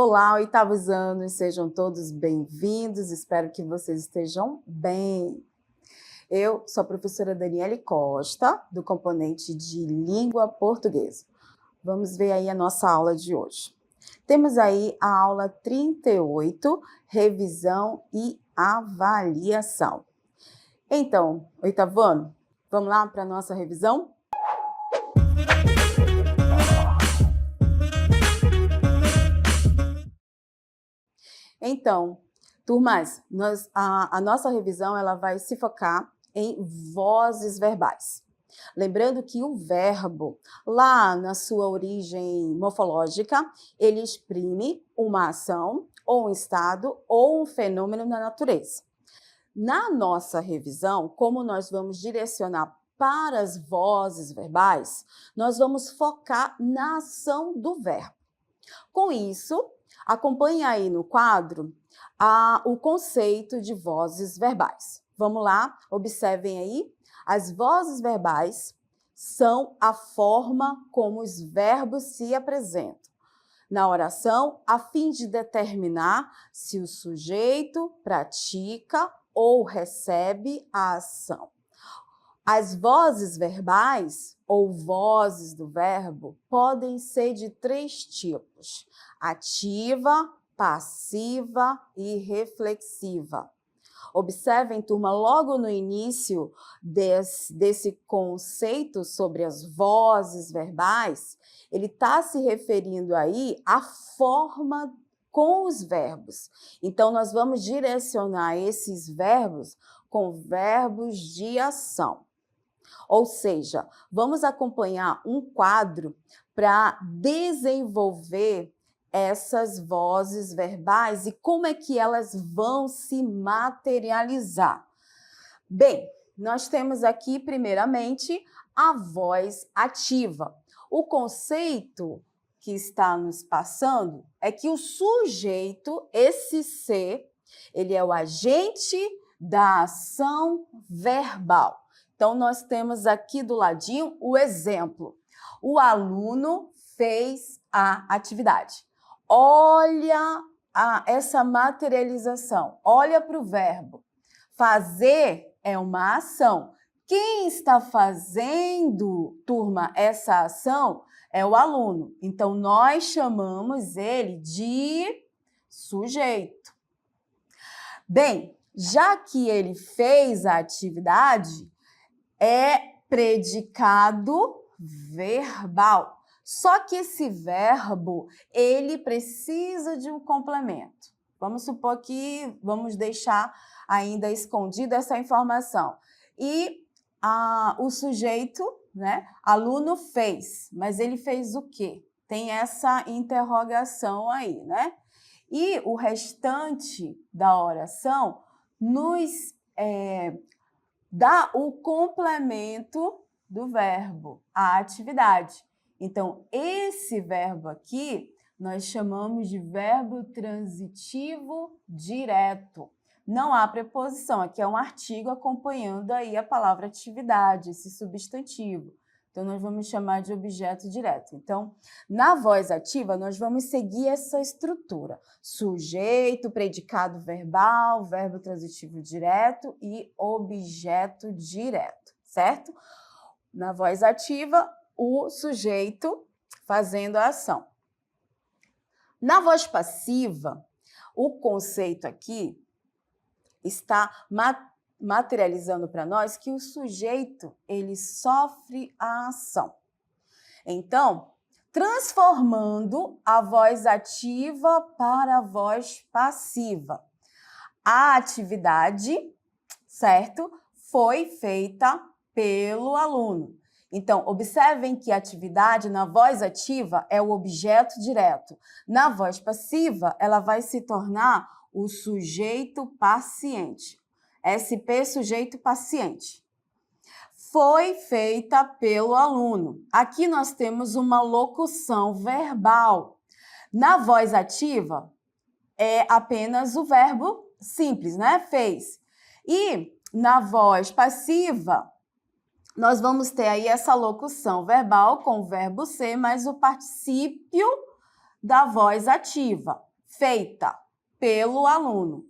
Olá, oitavos anos, sejam todos bem-vindos, espero que vocês estejam bem. Eu sou a professora Daniele Costa, do componente de Língua Portuguesa. Vamos ver aí a nossa aula de hoje. Temos aí a aula 38, revisão e avaliação. Então, oitavo ano, vamos lá para a nossa revisão? Então, turmas, a nossa revisão ela vai se focar em vozes verbais. Lembrando que o verbo, lá na sua origem morfológica, ele exprime uma ação, ou um estado, ou um fenômeno na natureza. Na nossa revisão, como nós vamos direcionar para as vozes verbais, nós vamos focar na ação do verbo. Com isso, acompanhe aí no quadro o conceito de vozes verbais. Vamos lá, observem aí. As vozes verbais são a forma como os verbos se apresentam na oração, a fim de determinar se o sujeito pratica ou recebe a ação. As vozes verbais, ou vozes do verbo, podem ser de 3 tipos: ativa, passiva e reflexiva. Observem, turma, logo no início desse conceito sobre as vozes verbais, ele está se referindo aí à forma com os verbos. Então, nós vamos direcionar esses verbos com verbos de ação. Ou seja, vamos acompanhar um quadro para desenvolver essas vozes verbais e como é que elas vão se materializar. Bem, nós temos aqui, primeiramente, a voz ativa. O conceito que está nos passando é que o sujeito, esse ser, ele é o agente da ação verbal. Então, nós temos aqui do ladinho o exemplo. O aluno fez a atividade. Olha essa materialização. Olha para o verbo. Fazer é uma ação. Quem está fazendo, turma, essa ação é o aluno. Então, nós chamamos ele de sujeito. Bem, já que ele fez a atividade, é predicado verbal. Só que esse verbo, ele precisa de um complemento. Vamos supor que vamos deixar ainda escondida essa informação. E o sujeito, né, aluno fez, mas ele fez o quê? Tem essa interrogação aí, né? E o restante da oração nos dá o complemento do verbo, a atividade. Então, esse verbo aqui nós chamamos de verbo transitivo direto. Não há preposição, aqui é um artigo acompanhando aí a palavra atividade, esse substantivo. Então, nós vamos chamar de objeto direto. Então, na voz ativa, nós vamos seguir essa estrutura. Sujeito, predicado verbal, verbo transitivo direto e objeto direto, certo? Na voz ativa, o sujeito fazendo a ação. Na voz passiva, o conceito aqui está materializando para nós que o sujeito, ele sofre a ação. Então, transformando a voz ativa para a voz passiva. A atividade, certo? Foi feita pelo aluno. Então, observem que a atividade na voz ativa é o objeto direto. Na voz passiva, ela vai se tornar o sujeito paciente. SP, sujeito paciente. Foi feita pelo aluno. Aqui nós temos uma locução verbal. Na voz ativa, é apenas o verbo simples, né? Fez. E na voz passiva, nós vamos ter aí essa locução verbal com o verbo ser, mais o particípio da voz ativa. feita pelo aluno.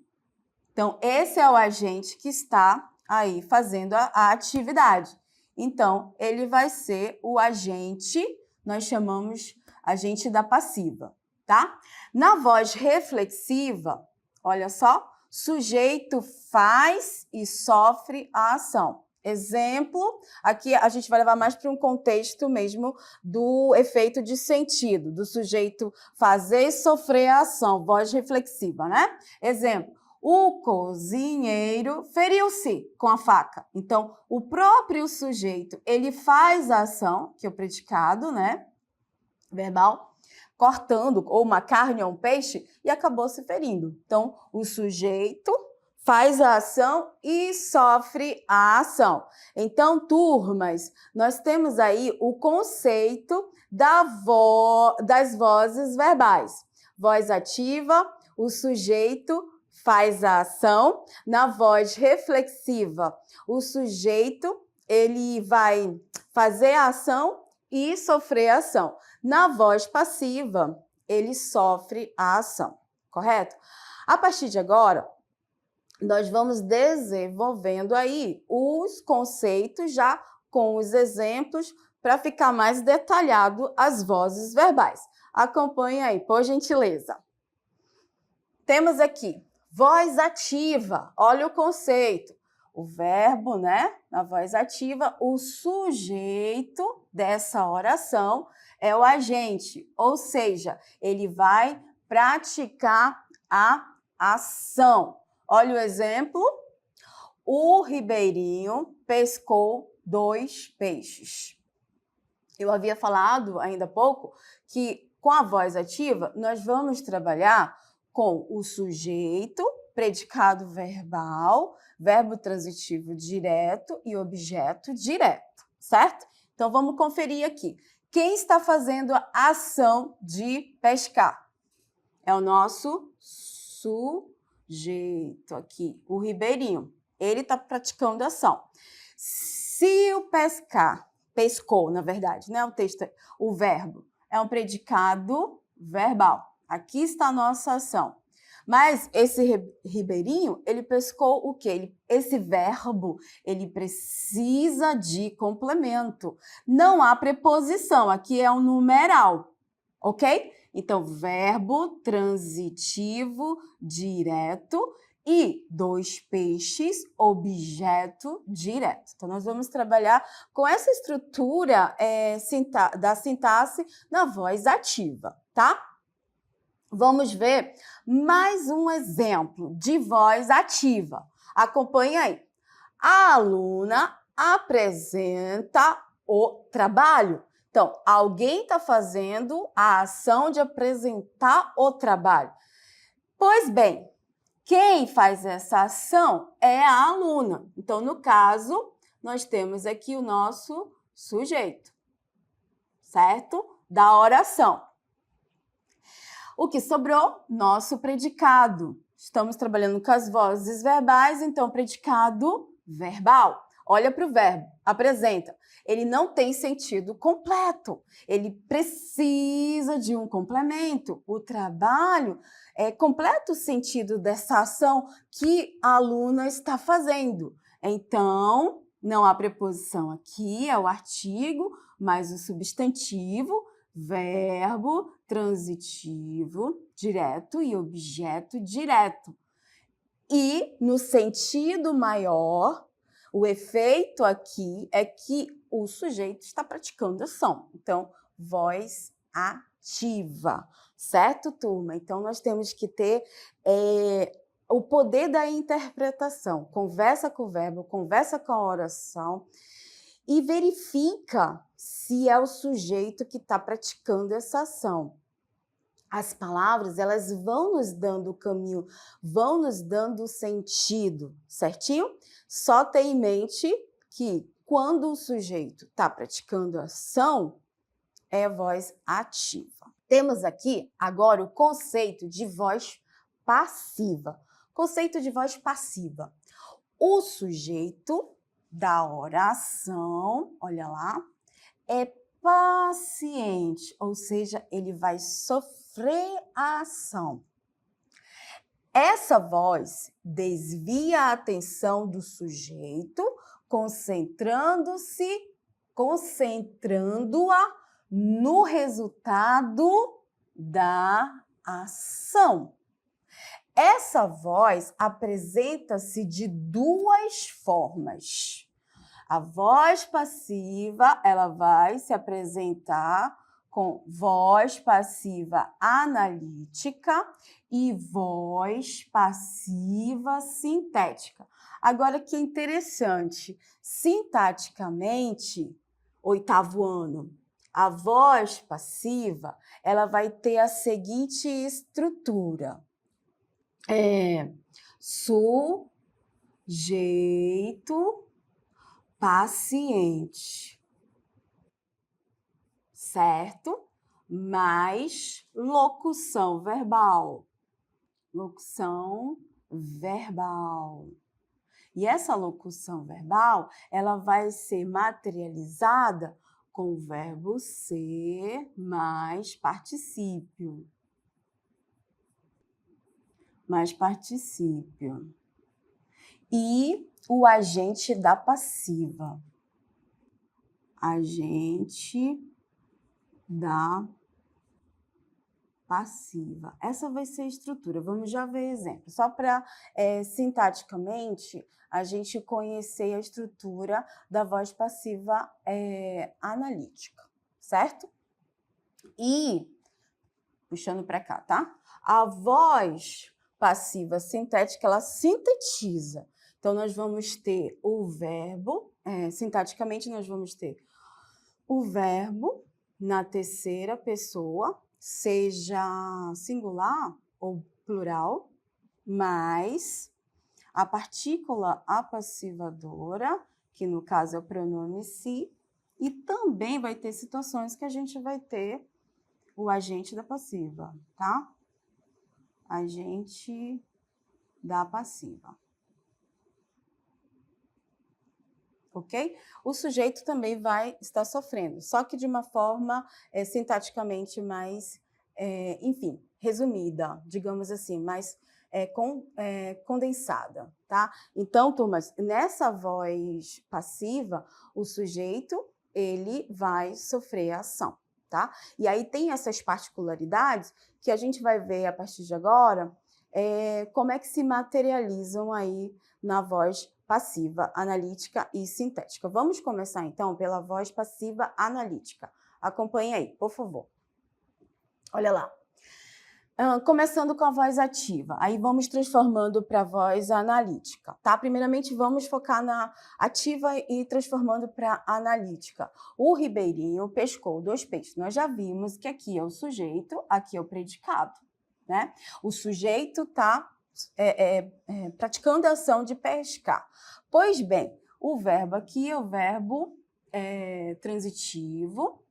Então, esse é o agente que está aí fazendo a atividade. Então, ele vai ser o agente, nós chamamos agente da passiva, tá? Na voz reflexiva, olha só, sujeito faz e sofre a ação. Exemplo, aqui a gente vai levar mais para um contexto mesmo do efeito de sentido, do sujeito fazer e sofrer a ação, voz reflexiva, né? Exemplo, o cozinheiro feriu-se com a faca. Então, o próprio sujeito, ele faz a ação, que é o predicado, né? Verbal, cortando ou uma carne ou um peixe e acabou se ferindo. Então, o sujeito faz a ação e sofre a ação. Então, turmas, nós temos aí o conceito das vozes verbais. Voz ativa, o sujeito faz a ação. Na voz reflexiva, o sujeito ele vai fazer a ação e sofrer a ação. Na voz passiva, ele sofre a ação, correto? A partir de agora, nós vamos desenvolvendo aí os conceitos já com os exemplos para ficar mais detalhado as vozes verbais. Acompanhe aí, por gentileza. Temos aqui voz ativa, olha o conceito. O verbo, né? Na voz ativa, o sujeito dessa oração é o agente, ou seja, ele vai praticar a ação. Olha o exemplo. O ribeirinho pescou 2 peixes. Eu havia falado ainda há pouco que com a voz ativa nós vamos trabalhar com o sujeito, predicado verbal, verbo transitivo direto e objeto direto, certo? Então vamos conferir aqui. Quem está fazendo a ação de pescar? É o nosso sujeito aqui, o ribeirinho. Ele está praticando a ação. Se o pescou, na verdade, né? O verbo é um predicado verbal. Aqui está a nossa ação. Mas esse ribeirinho, ele pescou o quê? Esse verbo, ele precisa de complemento. Não há preposição, aqui é um numeral, ok? Então, verbo transitivo direto e 2 peixes, objeto direto. Então, nós vamos trabalhar com essa estrutura da sintaxe na voz ativa, tá? Vamos ver mais um exemplo de voz ativa. Acompanhe aí. A aluna apresenta o trabalho. Então, alguém está fazendo a ação de apresentar o trabalho. Pois bem, quem faz essa ação é a aluna. Então, no caso, nós temos aqui o nosso sujeito, certo? Da oração. O que sobrou? Nosso predicado. Estamos trabalhando com as vozes verbais, então predicado verbal. Olha para o verbo, apresenta. Ele não tem sentido completo. Ele precisa de um complemento. O trabalho completa o sentido dessa ação que a aluna está fazendo. Então, não há preposição aqui, é o artigo, mais o substantivo, verbo transitivo direto e objeto direto. E, no sentido maior, o efeito aqui é que o sujeito está praticando ação. Então, voz ativa, certo, turma? Então, nós temos que ter o poder da interpretação. Conversa com o verbo, conversa com a oração e verifica se é o sujeito que está praticando essa ação. As palavras, elas vão nos dando o caminho, vão nos dando o sentido, certinho? Só tem em mente que quando o sujeito está praticando a ação, é voz ativa. Temos aqui agora o conceito de voz passiva. Conceito de voz passiva. O sujeito da oração, olha lá, é paciente, ou seja, ele vai sofrer a ação. Essa voz desvia a atenção do sujeito, concentrando-a no resultado da ação. Essa voz apresenta-se de duas formas. A voz passiva, ela vai se apresentar com voz passiva analítica e voz passiva sintética. Agora, que interessante, sintaticamente, 8º ano, a voz passiva, ela vai ter a seguinte estrutura. Sujeito paciente, certo? Mais locução verbal. Locução verbal. E essa locução verbal, ela vai ser materializada com o verbo ser mais particípio. Mais particípio. E o agente da passiva. Agente da passiva. Essa vai ser a estrutura. Vamos já ver exemplo. Só para, sintaticamente, a gente conhecer a estrutura da voz passiva analítica, certo? E, puxando para cá, tá? A voz passiva sintética, ela sintetiza. Então, nós vamos ter o verbo, sintaticamente, nós vamos ter o verbo na terceira pessoa, seja singular ou plural, mais a partícula apassivadora, que no caso é o pronome se, e também vai ter situações que a gente vai ter o agente da passiva, tá? Agente da passiva. Ok? O sujeito também vai estar sofrendo, só que de uma forma sintaticamente mais, enfim, resumida, digamos assim, mais condensada, tá? Então, turmas, nessa voz passiva, o sujeito, ele vai sofrer a ação, tá? E aí tem essas particularidades que a gente vai ver a partir de agora, como é que se materializam aí na voz passiva, analítica e sintética. Vamos começar, então, pela voz passiva analítica. Acompanhe aí, por favor. Olha lá. Começando com a voz ativa. Aí vamos transformando para a voz analítica, tá? Primeiramente, vamos focar na ativa e transformando para analítica. O ribeirinho pescou 2 peixes. Nós já vimos que aqui é o sujeito, aqui é o predicado, né? O sujeito está praticando a ação de pescar. Pois bem, o verbo aqui é o verbo transitivo,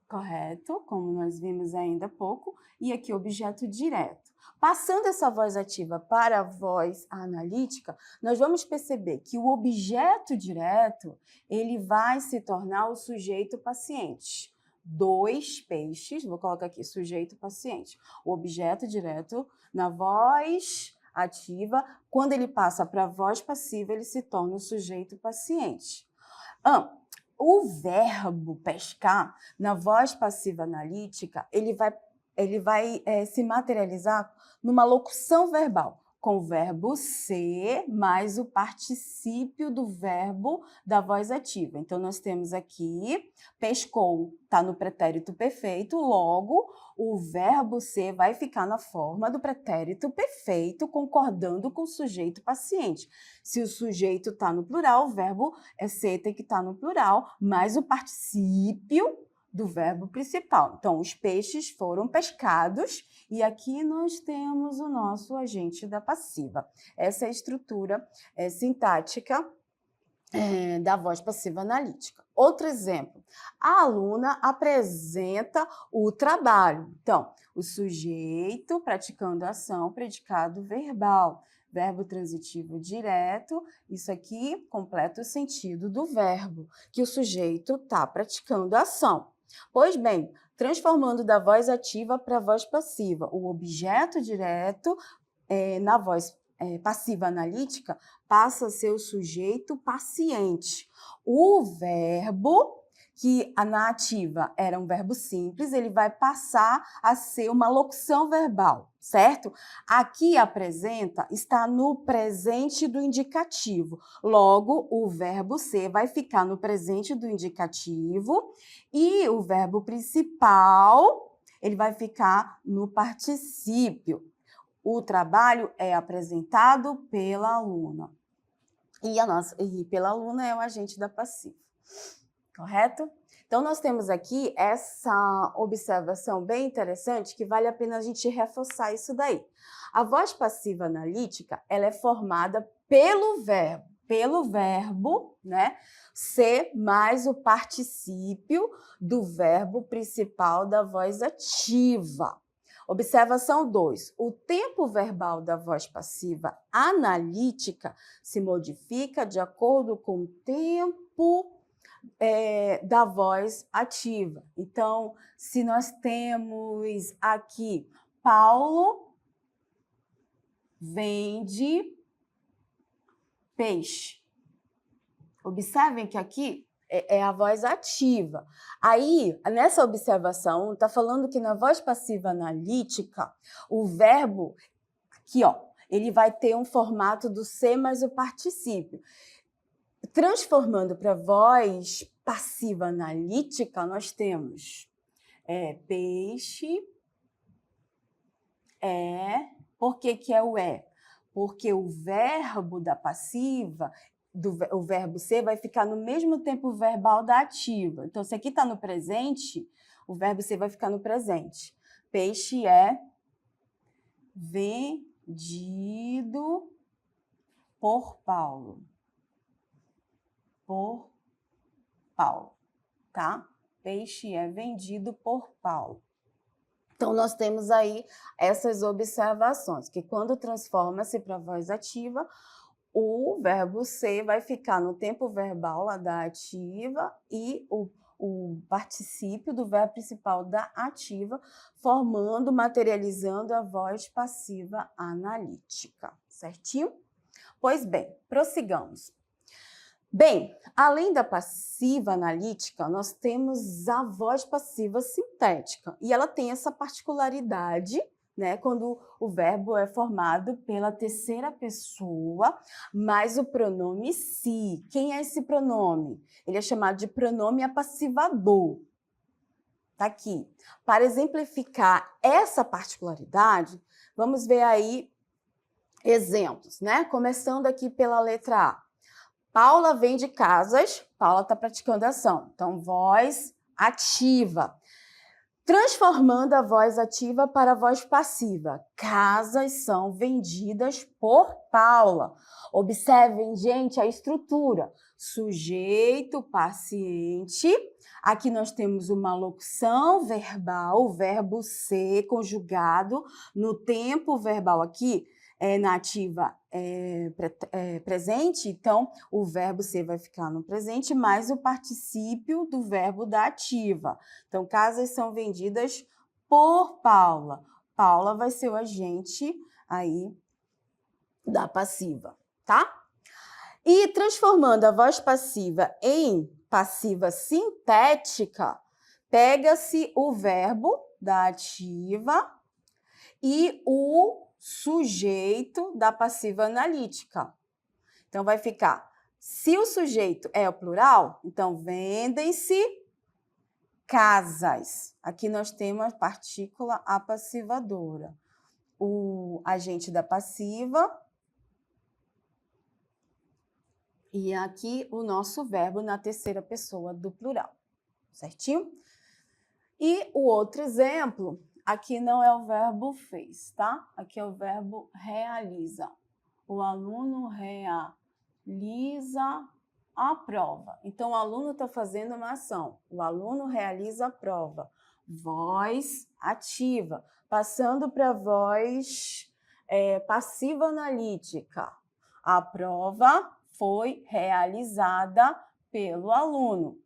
correto? Como nós vimos ainda há pouco, e aqui o objeto direto. Passando essa voz ativa para a voz analítica, nós vamos perceber que o objeto direto, ele vai se tornar o sujeito paciente. 2 peixes, vou colocar aqui, sujeito paciente. O objeto direto na voz ativa, quando ele passa para a voz passiva, ele se torna o sujeito paciente. O verbo pescar, na voz passiva analítica, ele vai se materializar numa locução verbal, com o verbo ser mais o particípio do verbo da voz ativa. Então, nós temos aqui, pescou, está no pretérito perfeito, logo, o verbo ser vai ficar na forma do pretérito perfeito, concordando com o sujeito paciente. Se o sujeito está no plural, o verbo ser tem que estar no plural, mais o particípio do verbo principal. Então, os peixes foram pescados e aqui nós temos o nosso agente da passiva. Essa é a estrutura sintática da voz passiva analítica. Outro exemplo, a aluna apresenta o trabalho. Então, o sujeito praticando a ação, predicado verbal. Verbo transitivo direto, isso aqui completa o sentido do verbo, que o sujeito está praticando a ação. Pois bem, transformando da voz ativa para a voz passiva, o objeto direto na voz passiva analítica, passa a ser o sujeito paciente. O verbo, que na ativa era um verbo simples, ele vai passar a ser uma locução verbal, certo? Aqui apresenta está no presente do indicativo. Logo, o verbo ser vai ficar no presente do indicativo e o verbo principal, ele vai ficar no particípio. O trabalho é apresentado pela aluna. E pela aluna é o agente da passiva. Correto? Então, nós temos aqui essa observação bem interessante que vale a pena a gente reforçar isso daí. A voz passiva analítica, ela é formada pelo verbo, né? Ser mais o particípio do verbo principal da voz ativa. Observação 2. O tempo verbal da voz passiva analítica se modifica de acordo com o tempo da voz ativa. Então, se nós temos aqui Paulo vende peixe. Observem que aqui é a voz ativa. Aí, nessa observação, está falando que na voz passiva analítica, o verbo aqui, ó, ele vai ter um formato do ser mais o particípio. Transformando para voz passiva analítica, nós temos peixe, Por que é o é? Porque o verbo da passiva, o verbo ser, vai ficar no mesmo tempo verbal da ativa. Então, se aqui está no presente, o verbo ser vai ficar no presente. Peixe é vendido por Paulo. Por Paulo, tá? Peixe é vendido por Paulo. Então, nós temos aí essas observações, que quando transforma-se para a voz ativa, o verbo ser vai ficar no tempo verbal lá da ativa e o particípio do verbo principal da ativa, materializando a voz passiva analítica, certinho? Pois bem, prossigamos. Bem, além da passiva analítica, nós temos a voz passiva sintética. E ela tem essa particularidade, né, quando o verbo é formado pela terceira pessoa, mais o pronome si. Quem é esse pronome? Ele é chamado de pronome apassivador. Está aqui. Para exemplificar essa particularidade, vamos ver aí exemplos, né? Começando aqui pela letra A. Paula vende casas, Paula está praticando a ação. Então, voz ativa. Transformando a voz ativa para a voz passiva. Casas são vendidas por Paula. Observem, gente, a estrutura. Sujeito, paciente. Aqui nós temos uma locução verbal, o verbo ser conjugado no tempo verbal aqui. Na ativa presente, então o verbo ser vai ficar no presente, mais o particípio do verbo da ativa. Então, casas são vendidas por Paula. Paula vai ser o agente aí da passiva, tá? E transformando a voz passiva em passiva sintética, pega-se o verbo da ativa e o sujeito da passiva analítica. Então, vai ficar, se o sujeito é o plural, então, vendem-se casas. Aqui nós temos a partícula apassivadora. O agente da passiva e aqui o nosso verbo na terceira pessoa do plural, certinho? E o outro exemplo, aqui não é o verbo fez, tá? Aqui é o verbo realiza. O aluno realiza a prova. Então, o aluno está fazendo uma ação. O aluno realiza a prova. Voz ativa. Passando para a voz passiva analítica. A prova foi realizada pelo aluno.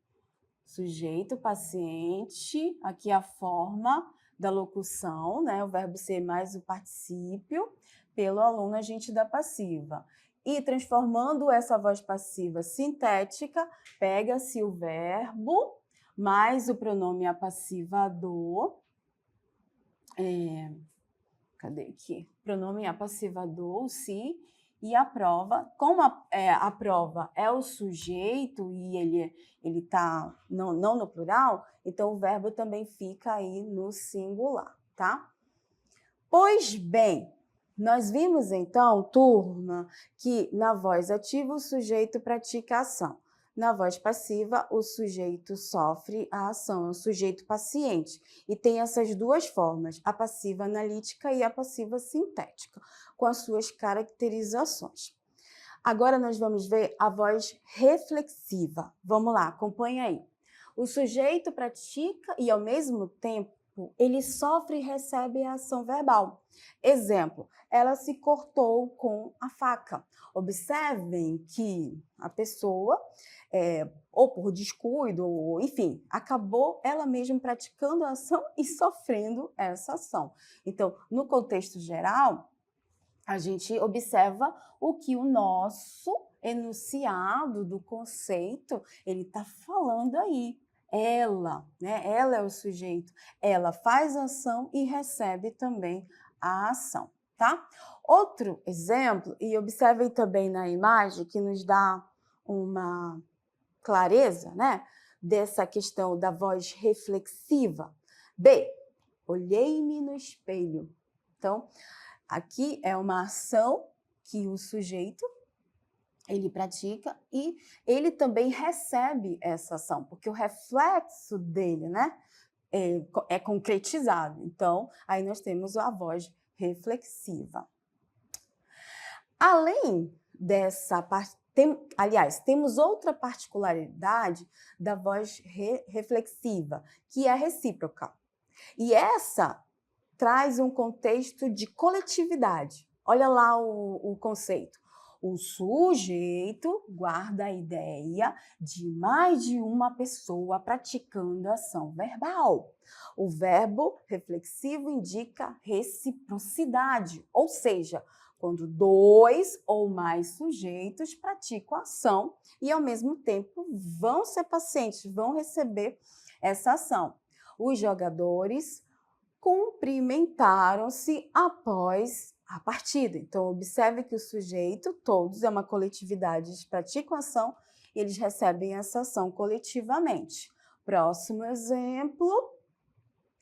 Sujeito, paciente, aqui a forma da locução, né? O verbo ser mais o particípio, pelo aluno agente da passiva. E transformando essa voz passiva sintética, pega-se o verbo mais o pronome apassivador. Cadê aqui? Pronome apassivador, o se, e a prova. Como a prova é o sujeito e ele está não no plural, então o verbo também fica aí no singular, tá? Pois bem, nós vimos então, turma, que na voz ativa o sujeito pratica a ação. Na voz passiva, o sujeito sofre a ação, é um sujeito paciente. E tem essas duas formas, a passiva analítica e a passiva sintética, com as suas caracterizações. Agora nós vamos ver a voz reflexiva. Vamos lá, acompanha aí. O sujeito pratica e, ao mesmo tempo, ele sofre e recebe a ação verbal. Exemplo, ela se cortou com a faca. Observem que a pessoa, ou por descuido, ou enfim, acabou ela mesma praticando a ação e sofrendo essa ação. Então, no contexto geral, a gente observa o que o nosso enunciado do conceito, ele está falando aí. Ela, né? Ela é o sujeito, ela faz a ação e recebe também a ação, tá? Outro exemplo, e observem também na imagem que nos dá uma clareza, né? Dessa questão da voz reflexiva. B, olhei-me no espelho. Então, aqui é uma ação que o sujeito ele pratica e ele também recebe essa ação, porque o reflexo dele, né, é concretizado. Então, aí nós temos a voz reflexiva. Além dessa parte, temos outra particularidade da voz reflexiva, que é a recíproca. E essa traz um contexto de coletividade. Olha lá o conceito. O sujeito guarda a ideia de mais de uma pessoa praticando ação verbal. O verbo reflexivo indica reciprocidade, ou seja, quando dois ou mais sujeitos praticam a ação e, ao mesmo tempo, vão ser pacientes, vão receber essa ação. Os jogadores cumprimentaram-se após a partida. Então, observe que o sujeito, todos, é uma coletividade, eles praticam ação e eles recebem essa ação coletivamente. Próximo exemplo,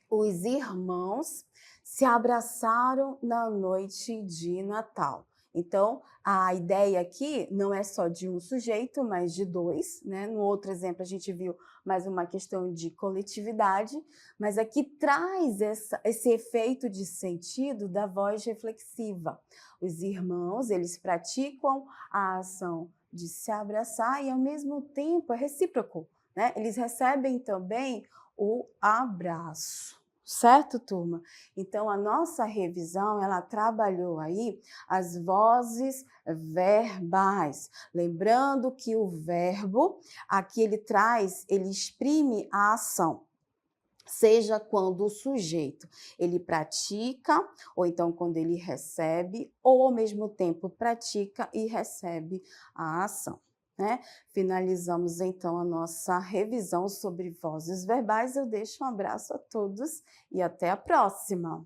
os irmãos se abraçaram na noite de Natal. Então, a ideia aqui não é só de um sujeito, mas de dois, né? No outro exemplo, a gente viu mais uma questão de coletividade, mas aqui traz esse efeito de sentido da voz reflexiva. Os irmãos, eles praticam a ação de se abraçar e, ao mesmo tempo, é recíproco, né? Eles recebem também o abraço. Certo, turma? Então, a nossa revisão, ela trabalhou aí as vozes verbais. Lembrando que o verbo, aqui ele exprime a ação. Seja quando o sujeito, ele pratica, ou então quando ele recebe, ou ao mesmo tempo pratica e recebe a ação. Né? Finalizamos então a nossa revisão sobre vozes verbais. Eu deixo um abraço a todos e até a próxima!